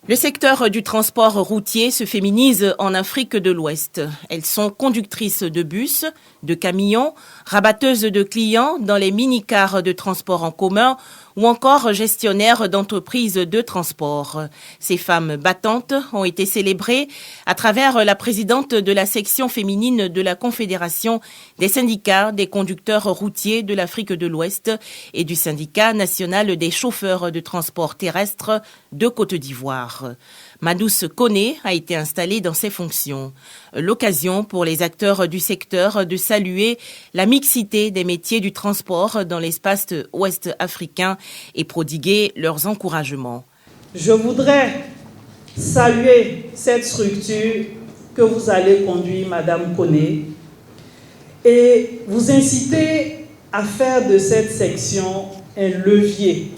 Le secteur du transport routier se féminise en Afrique de l'Ouest. Elles sont conductrices de bus, de camions, rabatteuses de clients dans les mini-cars de transport en commun ou encore gestionnaires d'entreprises de transport. Ces femmes battantes ont été célébrées à travers la présidente de la section féminine de la Confédération des syndicats des conducteurs routiers de l'Afrique de l'Ouest et du syndicat national des chauffeurs de transport terrestre de Côte d'Ivoire. Madouce Koné a été installée dans ses fonctions. L'occasion pour les acteurs du secteur de saluer la mixité des métiers du transport dans l'espace ouest africain et prodiguer leurs encouragements. Je voudrais saluer cette structure que vous allez conduire, Madame Koné, et vous inciter à faire de cette section un levier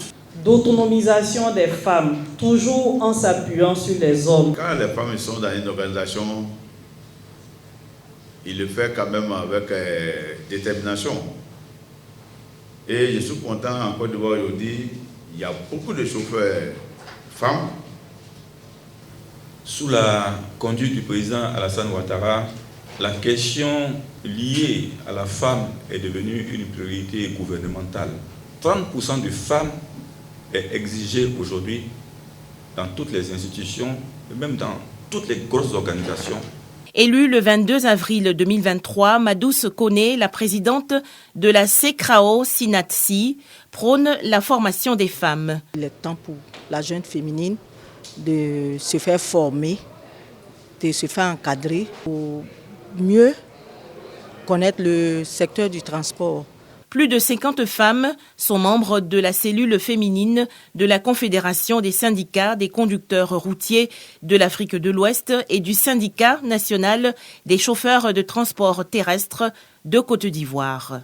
d'autonomisation des femmes, toujours en s'appuyant sur les hommes. Quand les femmes sont dans une organisation, ils le font quand même avec détermination. Et je suis content en Côte d'Ivoire aujourd'hui, il y a beaucoup de chauffeurs femmes. Sous la conduite du président Alassane Ouattara, la question liée à la femme est devenue une priorité gouvernementale. 30% de femmes est exigé aujourd'hui dans toutes les institutions et même dans toutes les grosses organisations. Élue le 22 avril 2023, Madouce Koné, la présidente de la CECRAO SINATSI, prône la formation des femmes. Il est temps pour la jeune féminine de se faire former, de se faire encadrer pour mieux connaître le secteur du transport. Plus de 50 femmes sont membres de la cellule féminine de la Confédération des syndicats des conducteurs routiers de l'Afrique de l'Ouest et du syndicat national des chauffeurs de transport terrestre de Côte d'Ivoire.